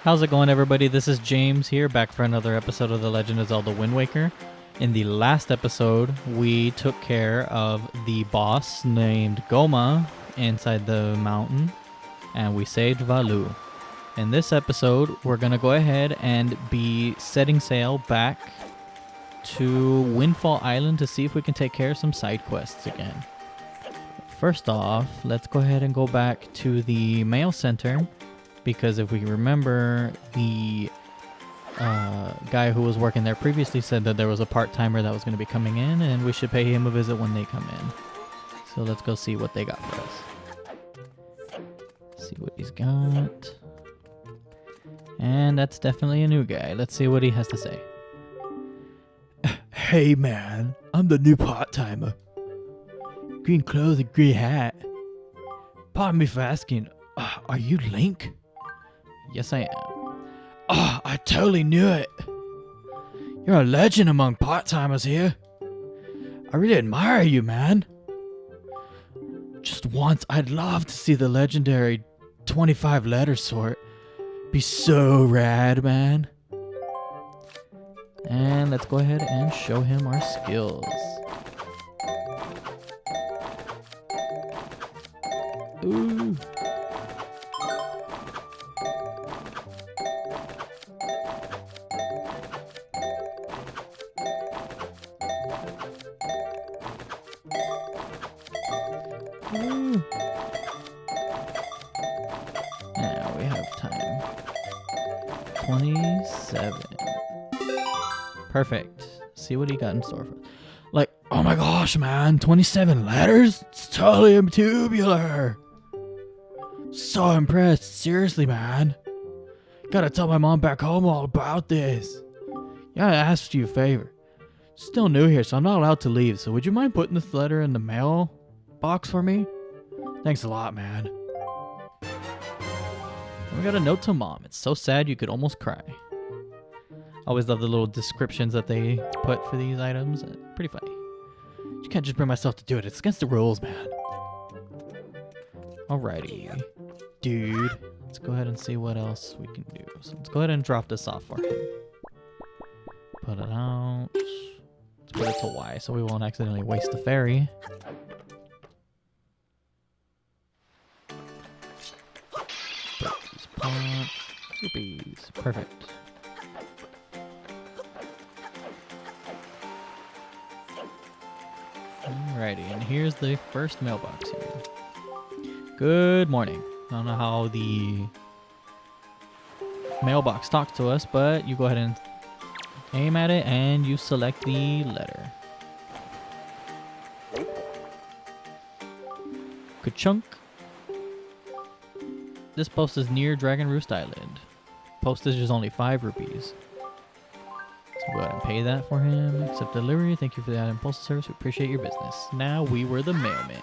How's it going, everybody? This is James here, back for another episode of The Legend of Zelda Wind Waker. In the last episode, we took care of the boss named Goma inside the mountain, and we saved Valu. In this episode, we're going to go ahead and be setting sail back to Windfall Island to see if we can take care of some side quests again. First off, let's go ahead and go back to the mail center, because if we remember, the guy who was working there previously said that there was a part-timer that was going to be coming in, and we should pay him a visit when they come in. So let's go see what they got for us. See what he's got. And that's definitely a new guy. Let's see what he has to say. Hey man, I'm the new part-timer. Green clothes and green hat. Pardon me for asking, are you Link? Yes, I am. Oh, I totally knew it. You're a legend among part-timers here. I really admire you, man. Just once, I'd love to see the legendary 25-letter sort. Be so rad, man. And let's go ahead and show him our skills. Ooh. Ooh. Now we have time. 27. Perfect. See what he got in store for us. Like, oh my gosh, man, 27 letters? It's totally tubular. So impressed, seriously, man. Gotta tell my mom back home all about this. Yeah, I asked you a favor. Still new here, so I'm not allowed to leave, so would you mind putting this letter in the mail box for me? Thanks a lot, man. We got a note to Mom. It's so sad you could almost cry. Always love the little descriptions that they put for these items. Pretty funny. You can't just bring myself to do it. It's against the rules, man. Alrighty. Dude. Let's go ahead and see what else we can do. So let's go ahead and drop this off for him. Put it out. Let's put it to Y so we won't accidentally waste the ferry. Break these pots. Rupees. Perfect. Alrighty, and here's the first mailbox here. Good morning. I don't know how the mailbox talks to us, but you go ahead and aim at it and you select the letter. Ka-chunk. This post is near Dragon Roost Island. Postage is only 5 rupees. So go ahead and pay that for him. Accept delivery. Thank you for the item postal service. We appreciate your business. Now we were the mailman.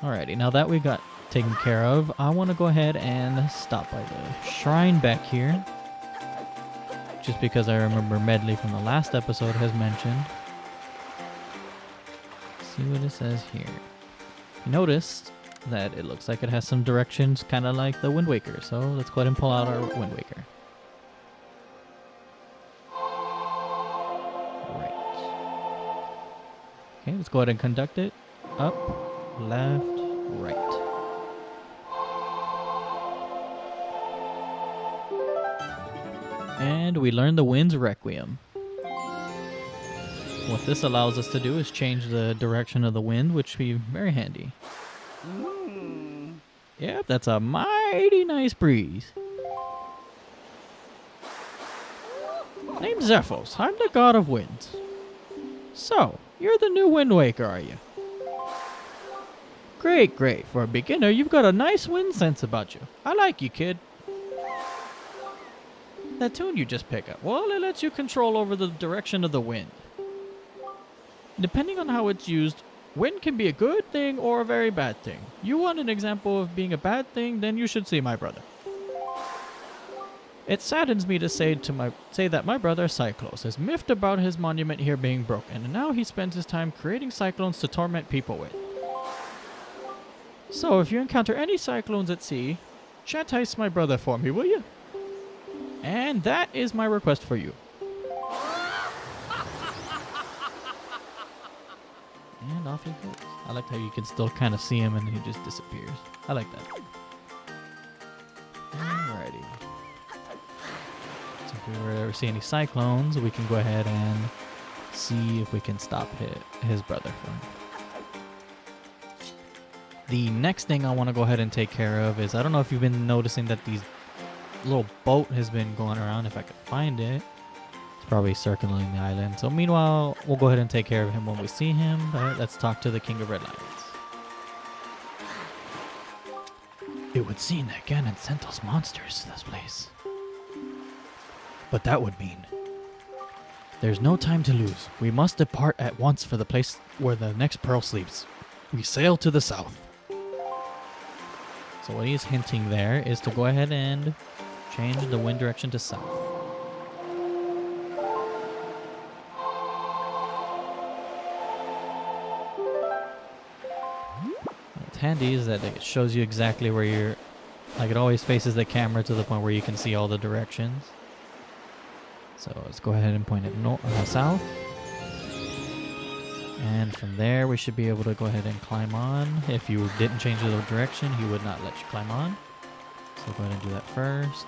Alrighty, now that we got taken care of, I want to go ahead and stop by the shrine back here. Just because I remember Medley from the last episode has mentioned. Let's see what it says here. You noticed that it looks like it has some directions kind of like the Wind Waker. So let's go ahead and pull out our Wind Waker. Okay, let's go ahead and conduct it. Up, left, right. And we learn the Wind's Requiem. What this allows us to do is change the direction of the wind, which would be very handy. Yep, that's a mighty nice breeze. Name's Zephos. I'm the god of winds. So, you're the new Wind Waker, are you? Great, great. For a beginner, you've got a nice wind sense about you. I like you, kid. That tune you just pick up, well, it lets you control over the direction of the wind. Depending on how it's used, wind can be a good thing or a very bad thing. You want an example of being a bad thing, then you should see my brother. It saddens me to say that my brother Cyclos has miffed about his monument here being broken, and now he spends his time creating cyclones to torment people with. So if you encounter any cyclones at sea, chastise my brother for me, will you? And that is my request for you. And off he goes. I like how you can still kind of see him and he just disappears. I like that. Alrighty. So if we were to ever see any cyclones, we can go ahead and see if we can stop his brother from. The next thing I want to go ahead and take care of is, I don't know if you've been noticing that these little boat has been going around. If I could find it. It's probably circling the island. So meanwhile, we'll go ahead and take care of him when we see him. But let's talk to the King of Red Lions. It would seem that Ganon sent those monsters to this place. But that would mean there's no time to lose. We must depart at once for the place where the next pearl sleeps. We sail to the south. So what he's hinting there is to go ahead and change the wind direction to south. What's handy is that it shows you exactly where you're, like it always faces the camera to the point where you can see all the directions. So let's go ahead and point it south. And from there, we should be able to go ahead and climb on. If you didn't change the direction, he would not let you climb on. So go ahead and do that first.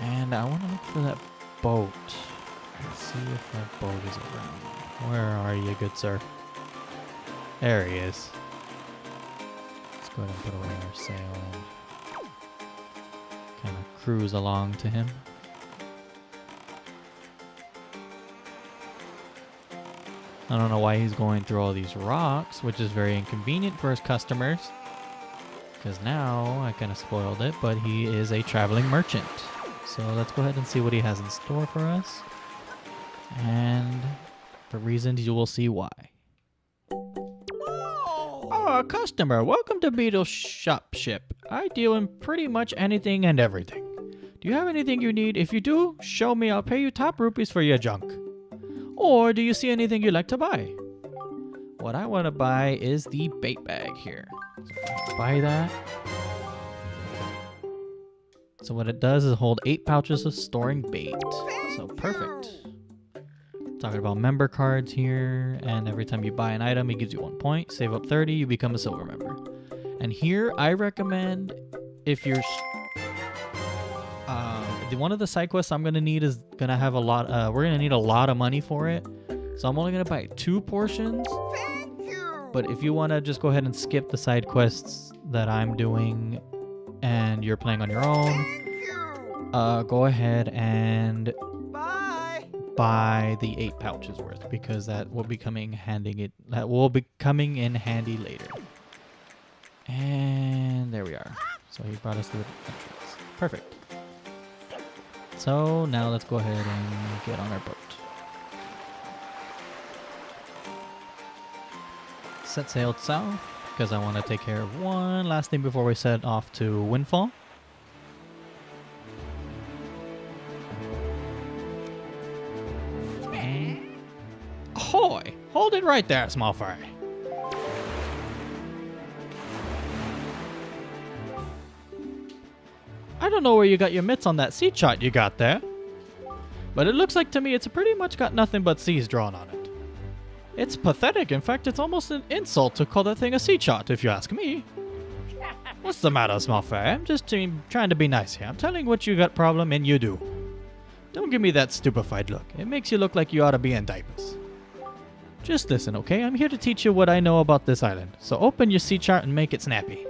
And I want to look for that boat. Let's see if that boat is around. Where are you, good sir? There he is. Let's go ahead and put away our sail and kind of cruise along to him. I don't know why he's going through all these rocks, which is very inconvenient for his customers. Because now I kind of spoiled it, but he is a traveling merchant. So let's go ahead and see what he has in store for us. And for reasons you will see why. Oh, customer, welcome to Beetle's shop ship. I deal in pretty much anything and everything. Do you have anything you need? If you do, show me. I'll pay you top rupees for your junk. Or do you see anything you'd like to buy? What I want to buy is the bait bag here. So buy that. So what it does is hold 8 pouches of storing bait. So perfect. Talking about member cards here. And every time you buy an item, it gives you 1 point. Save up 30, you become a silver member. And here I recommend if you're... one of the side quests I'm gonna need is gonna have a lot. We're gonna need a lot of money for it, so I'm only gonna buy 2 portions. Thank you. But if you want to just go ahead and skip the side quests that I'm doing, and you're playing on your own, go ahead and buy the 8 pouches worth, because that will be coming in handy later. And there we are. So he brought us to the entrance. Perfect. So now let's go ahead and get on our boat. Set sail south because I want to take care of one last thing before we set off to Windfall. And ahoy! Hold it right there, small fry. I don't know where you got your mitts on that sea chart you got there, but it looks like to me it's pretty much got nothing but seas drawn on it. It's pathetic. In fact, it's almost an insult to call that thing a sea chart, if you ask me. What's the matter, small fry? I'm just trying to be nice here. I'm telling what you got problem and you do. Don't give me that stupefied look. It makes you look like you ought to be in diapers. Just listen, okay? I'm here to teach you what I know about this island. So open your sea chart and make it snappy.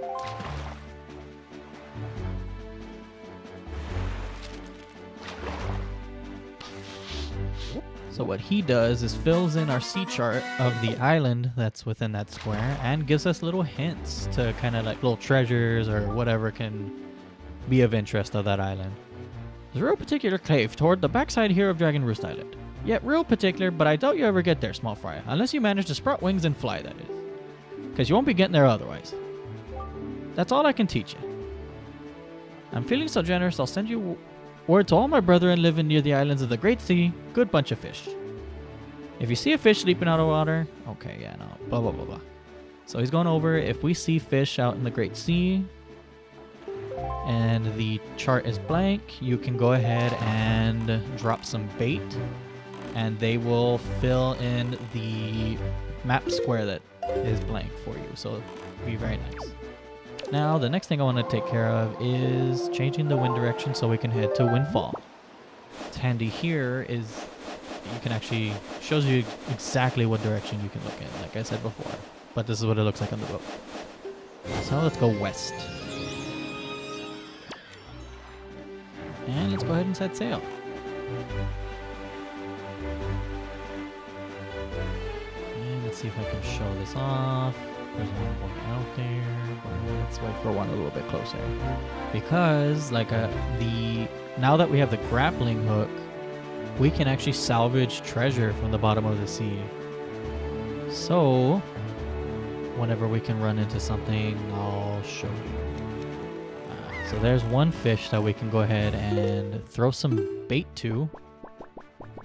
So what he does is fills in our sea chart of the island that's within that square and gives us little hints to kind of like little treasures or whatever can be of interest of that island. There's a real particular cave toward the backside here of Dragon Roost Island. Yet real particular, but I doubt you ever get there, small fry. Unless you manage to sprout wings and fly, that is. Because you won't be getting there otherwise. That's all I can teach you. I'm feeling so generous, I'll send you word to all my brethren living near the islands of the Great Sea. Good bunch of fish. If you see a fish leaping out of water, okay, yeah, no, blah, blah, blah, blah. So he's going over, if we see fish out in the Great Sea, and the chart is blank, you can go ahead and drop some bait, and they will fill in the map square that is blank for you. So it'll be very nice. Now, the next thing I want to take care of is changing the wind direction so we can head to Windfall. What's handy here is you can actually, shows you exactly what direction you can look in, like I said before. But this is what it looks like on the boat. So let's go west. And let's go ahead and set sail. And let's see if I can show this off. There's one more out there, but let's wait for one a little bit closer. Because now that we have the grappling hook, we can actually salvage treasure from the bottom of the sea. So whenever we can run into something, I'll show you. So there's one fish that we can go ahead and throw some bait to,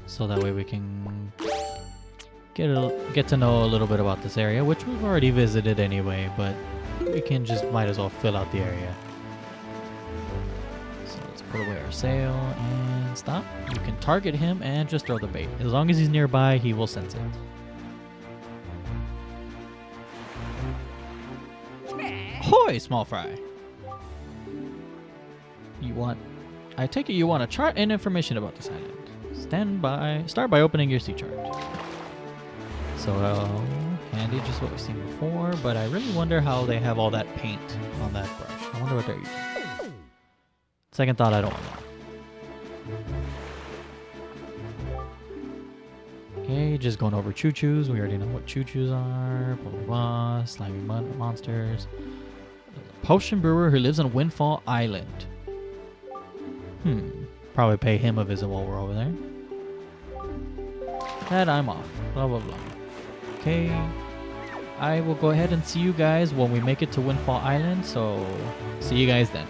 so that way we can get to know a little bit about this area, which we've already visited anyway, but we can just might as well fill out the area. So let's put away our sail and stop. You can target him and just throw the bait. As long as he's nearby, he will sense it. Ahoy, small fry! I take it you want a chart and information about this island. Start by opening your sea chart. So handy, just what we've seen before, but I really wonder how they have all that paint on that brush. I wonder what they're using. Second thought, I don't know. Okay, just going over choo-choos. We already know what choo-choos are. Blah, blah, blah. Slimy monsters. Potion brewer who lives on Windfall Island. Probably pay him a visit while we're over there. That I'm off. Blah, blah, blah. Okay. I will go ahead and see you guys when we make it to Windfall Island, so see you guys then.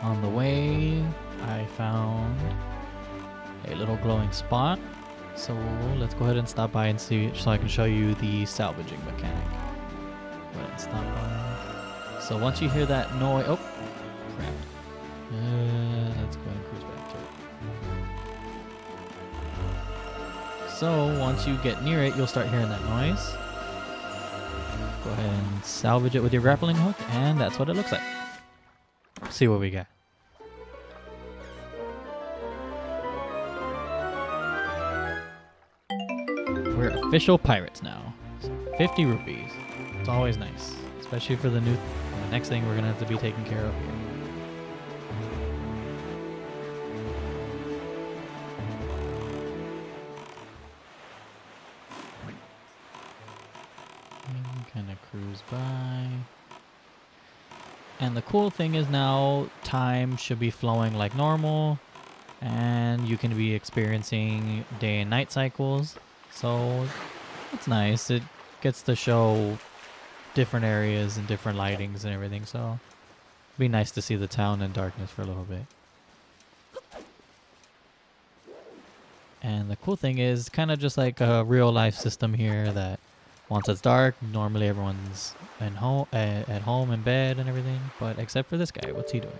On the way, I found a little glowing spot. So let's go ahead and stop by and see, so I can show you the salvaging mechanic. Go ahead and stop by. So once you hear that noise, oh, crap. Let's go ahead and cruise back to it. So once you get near it, you'll start hearing that noise. Go ahead and salvage it with your grappling hook, and that's what it looks like. Let's see what we got. We're official pirates now. So 50 rupees. It's always nice, especially for the next thing we're gonna have to be taken care of here. Kind of cruise by. And the cool thing is now time should be flowing like normal, and you can be experiencing day and night cycles. So it's nice. It gets to show different areas and different lightings and everything. So it'd be nice to see the town in darkness for a little bit. And the cool thing is kind of just like a real life system here that once it's dark, normally everyone's at home in bed and everything. But except for this guy, what's he doing?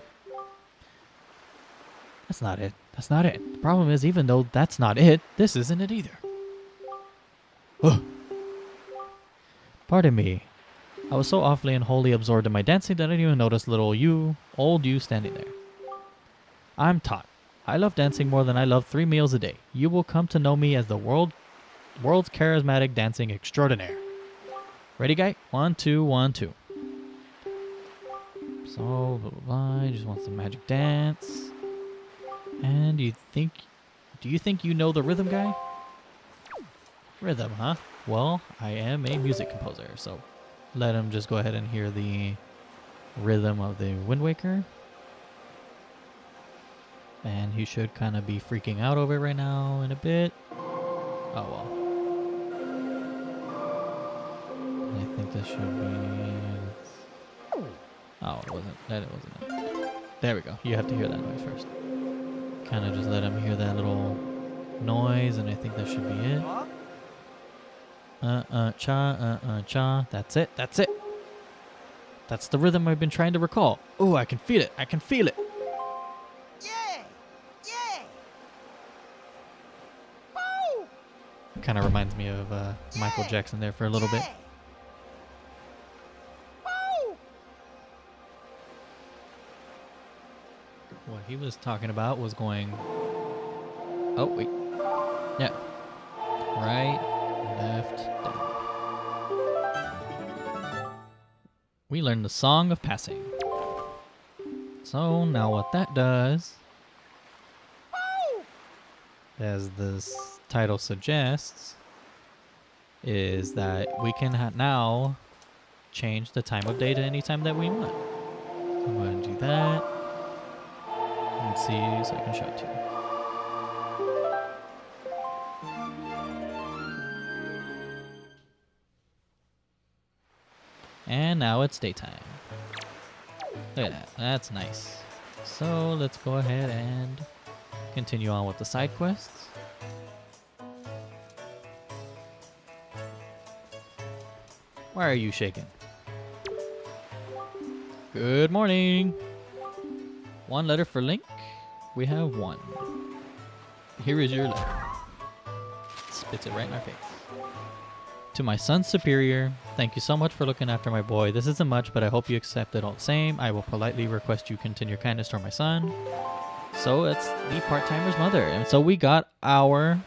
That's not it. That's not it. The problem is, even though that's not it, this isn't it either. Pardon me. I was so awfully and wholly absorbed in my dancing that I didn't even notice little old you standing there. I'm Tot. I love dancing more than I love 3 meals a day. You will come to know me as the world's charismatic dancing extraordinaire. Ready, guy? 1, 2, 1, 2. So, blah, blah, blah. He just wants the magic dance. And do you think you know the rhythm, guy? Rhythm, huh? Well, I am a music composer, so let him just go ahead and hear the rhythm of the Wind Waker. And he should kind of be freaking out over it right now in a bit. Oh, well. I think this should be... Oh, it wasn't. It wasn't it. There we go. You have to hear that noise first. Kind of just let him hear that little noise, and I think that should be it. Cha, cha. That's it. That's it. That's the rhythm I've been trying to recall. Oh, I can feel it. I can feel it. Yeah! Yeah! Woo! Kind of reminds me of Michael Jackson there for a little bit. Yeah! Woo! What he was talking about was going... Oh, wait. Yeah. Right, left, down. We learned the Song of Passing. So now what that does, as this title suggests, is that we can now change the time of day to any time that we want. So I'm going to do that. Let's see so I can show it to you. And now it's daytime. Look at that. That's nice. So let's go ahead and continue on with the side quests. Why are you shaking? Good morning. One letter for Link. We have one. Here is your letter. Spits it right in our face. To my son's superior, thank you so much for looking after my boy. This isn't much, but I hope you accept it all the same. I will politely request you continue your kindness toward my son. So it's the part-timer's mother. And so we got our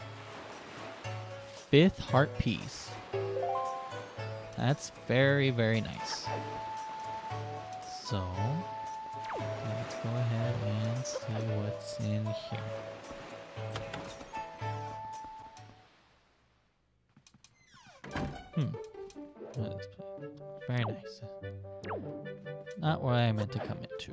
5th heart piece. That's very, very nice. So let's go ahead and see what's in here. Very nice. Not what I meant to commit to.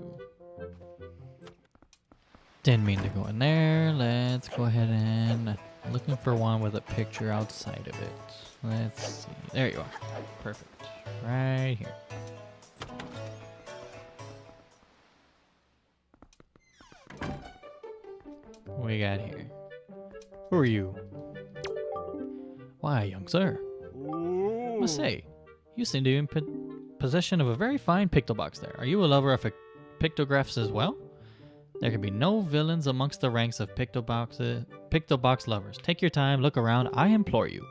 Didn't mean to go in there. Let's go ahead and looking for one with a picture outside of it. Let's see. There you are. Perfect. Right here. What we got here? Who are you? Why, young sir. I must say, you seem to be in possession of a very fine picto box there. Are you a lover of pictographs as well? There can be no villains amongst the ranks of picto box lovers. Take your time, look around, I implore you.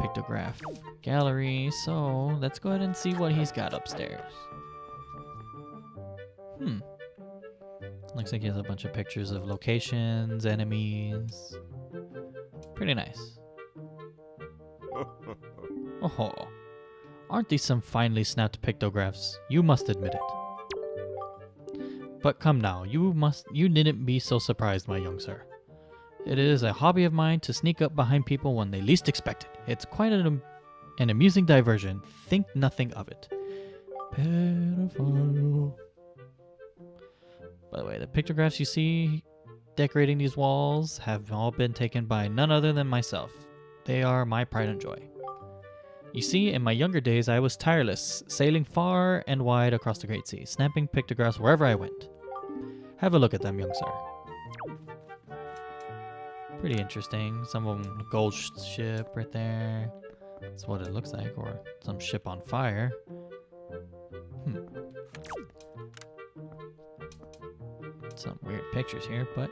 Pictograph gallery. So let's go ahead and see what he's got upstairs. Looks like he has a bunch of pictures of locations, enemies. Pretty nice. Oh, aren't these some finely snapped pictographs? You must admit it. But come now, you needn't be so surprised, my young sir. It is a hobby of mine to sneak up behind people when they least expect it. It's quite an amusing diversion. Think nothing of it. Pedophile. By the way, the pictographs you see decorating these walls have all been taken by none other than myself. They are my pride and joy. You see, in my younger days, I was tireless, sailing far and wide across the great sea, snapping pictographs wherever I went. Have a look at them, young sir. Pretty interesting. Some of them, gold ship right there. That's what it looks like, or some ship on fire. Some weird pictures here, but...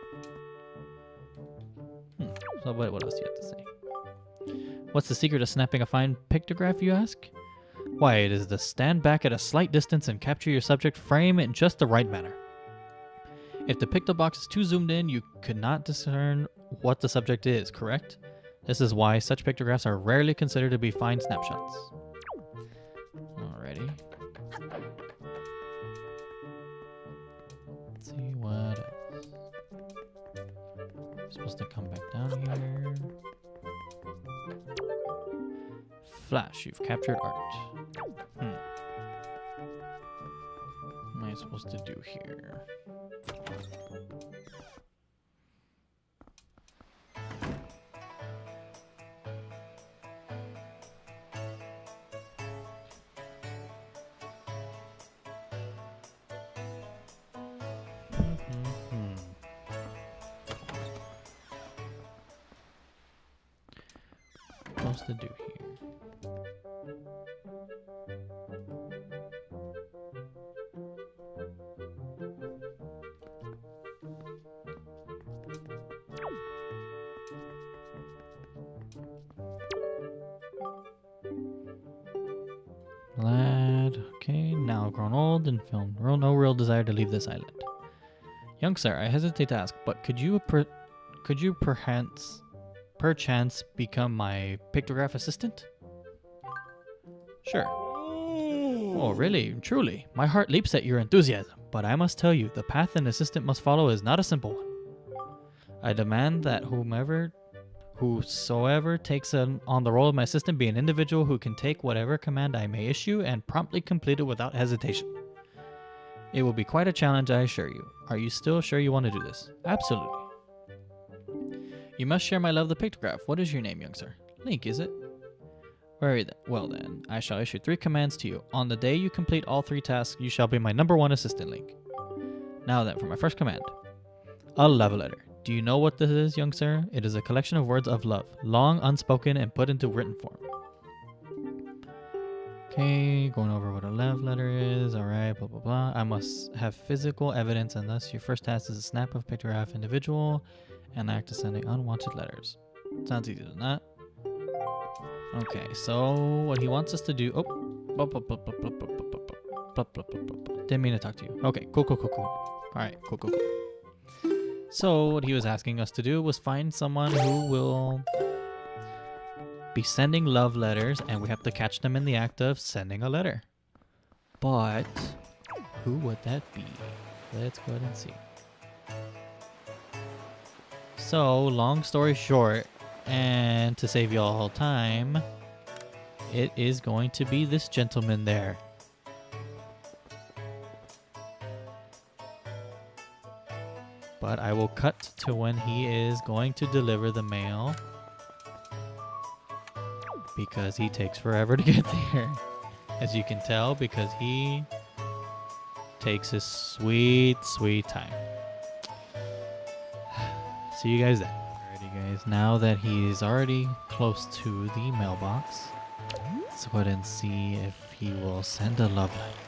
So what else do you have to say? What's the secret of snapping a fine pictograph, you ask? Why, it is to stand back at a slight distance and capture your subject frame in just the right manner. If the picto box is too zoomed in, you could not discern what the subject is, correct? This is why such pictographs are rarely considered to be fine snapshots. Alrighty. Let's see what else. I'm supposed to come back down here. Flash, you've captured art. What am I supposed to do here? Supposed to do here? now grown old and feel no real desire to leave this island. Young sir, I hesitate to ask, but could you perchance become my pictograph assistant? Sure. Oh, really? Truly. My heart leaps at your enthusiasm, but I must tell you, the path an assistant must follow is not a simple one. I demand that whosoever takes on the role of my assistant be an individual who can take whatever command I may issue and promptly complete it without hesitation. It will be quite a challenge, I assure you. Are you still sure you want to do this? Absolutely. You must share my love of the pictograph. What is your name, young sir? Link, is it? Very well then, I shall issue 3 commands to you. On the day you complete all 3 tasks, you shall be my #1 assistant, Link. Now then, for my first command. A love letter. Do you know what this is, young sir? It is a collection of words of love, long unspoken and put into written form. Okay, going over what a love letter is. Alright, blah blah blah. I must have physical evidence, and thus your first task is a snap of pictograph individual and act of sending unwanted letters. Sounds easy, doesn't it? Okay, so what he wants us to do... Oh! Didn't mean to talk to you. Okay, cool. Alright, cool. So what he was asking us to do was find someone who will be sending love letters, and we have to catch them in the act of sending a letter. But who would that be? Let's go ahead and see. So, long story short, and to save y'all time, it is going to be this gentleman there. But I will cut to when he is going to deliver the mail, because he takes forever to get there, as you can tell, because he takes his sweet time. See you guys then. Alrighty guys, now that he's already close to the mailbox, let's go ahead and see if he will send a love letter.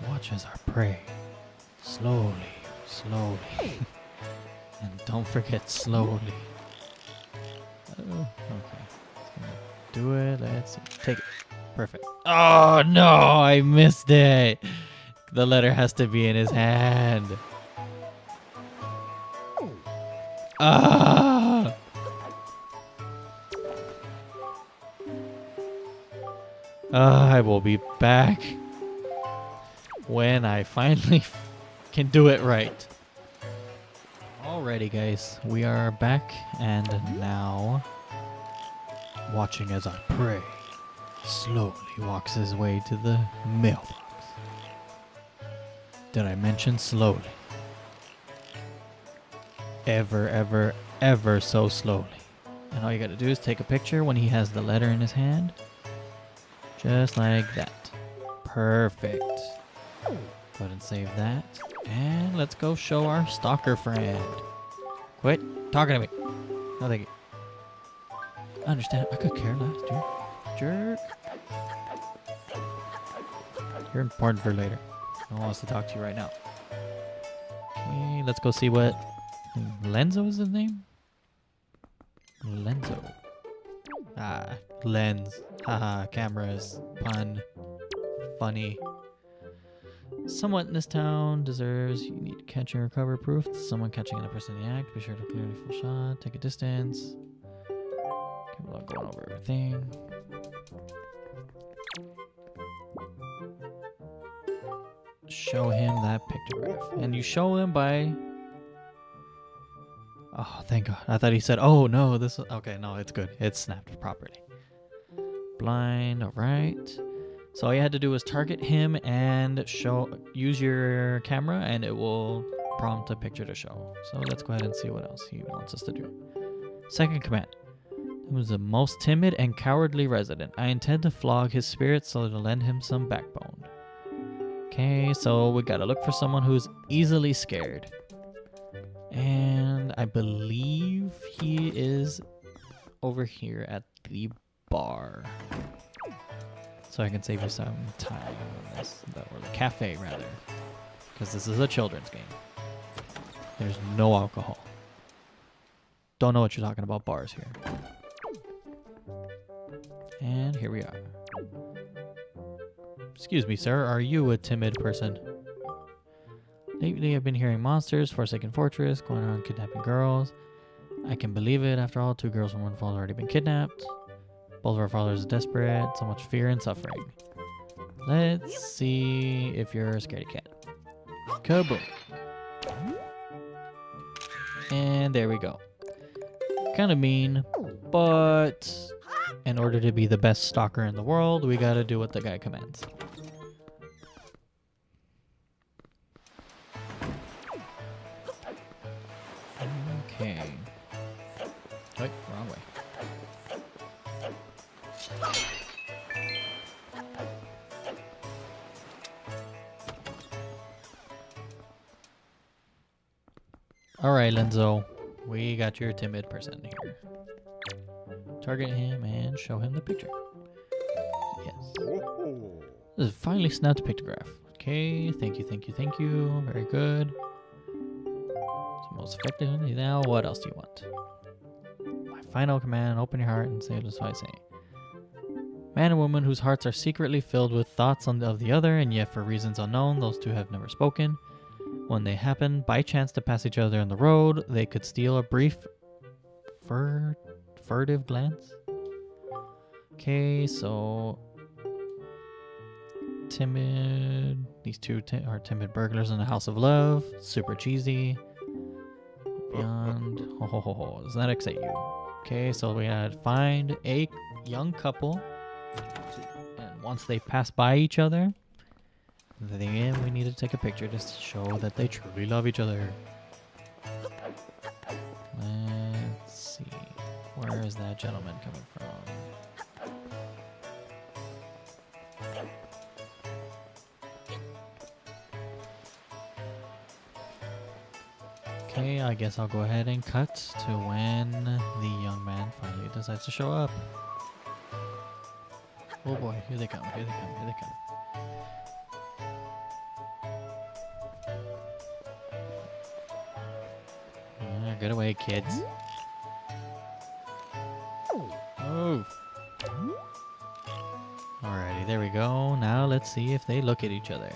Watch as our prey. Slowly. And don't forget slowly. Okay. It's gonna do it. Let's see. Take it. Perfect. Oh no, I missed it. The letter has to be in his hand. Ah! I will be back when I finally can do it right. Alrighty guys, we are back and now watching as our prey slowly walks his way to the mailbox. Did I mention slowly? Ever so slowly. And all you gotta do is take a picture when he has the letter in his hand. Just like that. Perfect. Go ahead and save that. And let's go show our stalker friend. Quit talking to me. No, thank you. I understand. I could care less, dude. Jerk. You're important for later. No one wants to talk to you right now. Okay, let's go see what... Lenzo is his name? Lenzo. Ah, lens. Haha, cameras. Pun. Funny. Someone in this town deserves unique catch and recover proof. Someone catching a person in the act. Be sure to clearly full shot. Take a distance. Okay, well, I'm going over everything. Show him that pictograph. And you show him by... Oh, thank God. I thought he said, oh, no, this... Okay, no, it's good. It's snapped properly. Blind, alright. So all you had to do was target him and use your camera, and it will prompt a picture to show. So let's go ahead and see what else he wants us to do. Second command. He was the most timid and cowardly resident. I intend to flog his spirit so to lend him some backbone. Okay, so we gotta look for someone who's easily scared. And I believe he is over here at the bar. So I can save you some time on this, or the cafe rather, because this is a children's game. There's no alcohol. Don't know what you're talking about bars here. And here we are. Excuse me, sir. Are you a timid person? Lately, I've been hearing monsters, Forsaken Fortress, going around kidnapping girls. I can believe it. After all, 2 girls from Windfall have already been kidnapped. Both of our fathers are desperate. So much fear and suffering. Let's see if you're a scaredy cat. Kaboom. And there we go. Kind of mean, but in order to be the best stalker in the world, we gotta do what the guy commands. Okay. Wait, wrong way. Alright, Lenzo. We got your timid person here. Target him and show him the picture. Yes. This is finally snapped a pictograph. Okay, thank you, thank you, thank you. Very good. It's most effective. Now, what else do you want? My final command, open your heart and say what I say. Man and woman whose hearts are secretly filled with thoughts of the other, and yet for reasons unknown, those two have never spoken. When they happen by chance to pass each other on the road, they could steal a brief furtive glance. Okay, so timid. These two are timid burglars in the house of love. Super cheesy. Beyond. Ho ho ho ho. Does that excite you? Okay, so we gotta find a young couple. And once they pass by each other, then we need to take a picture to show that they truly love each other. Let's see. Where is that gentleman coming from? Okay, I guess I'll go ahead and cut to when the young man finally decides to show up. Oh boy, here they come, here they come, here they come. Get away, kids. Oh. Alrighty, there we go. Now let's see if they look at each other.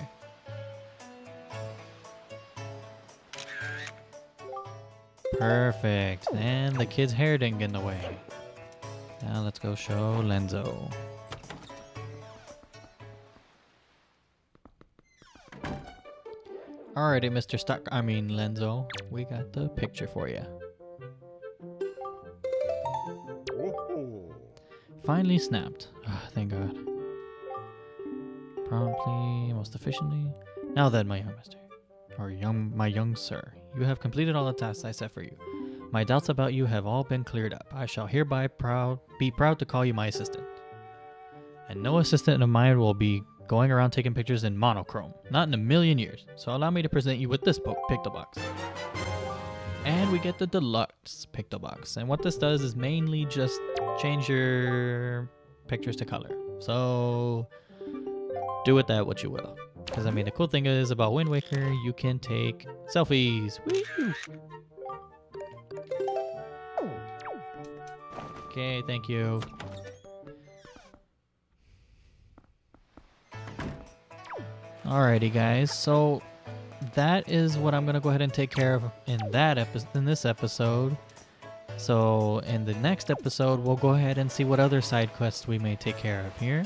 Perfect. And the kid's hair didn't get in the way. Now let's go show Lenzo. Alrighty, Mr. Lenzo, we got the picture for you. Finally snapped. Oh, thank God. Promptly, most efficiently. Now then, my young mister, or my young sir, you have completed all the tasks I set for you. My doubts about you have all been cleared up. I shall hereby be proud to call you my assistant. And no assistant of mine will be going around taking pictures in monochrome. Not in a million years. So allow me to present you with this picto box. And we get the deluxe picto box. And what this does is mainly just change your pictures to color. So do with that what you will. Because I mean, the cool thing is about Wind Waker, you can take selfies. Woo! Okay, thank you. Alrighty, guys. So that is what I'm gonna go ahead and take care of in this episode. So in the next episode, we'll go ahead and see what other side quests we may take care of here.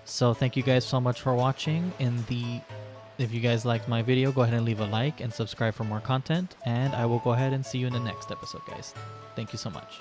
So thank you guys so much for watching. If you guys liked my video, go ahead and leave a like and subscribe for more content. And I will go ahead and see you in the next episode, guys. Thank you so much.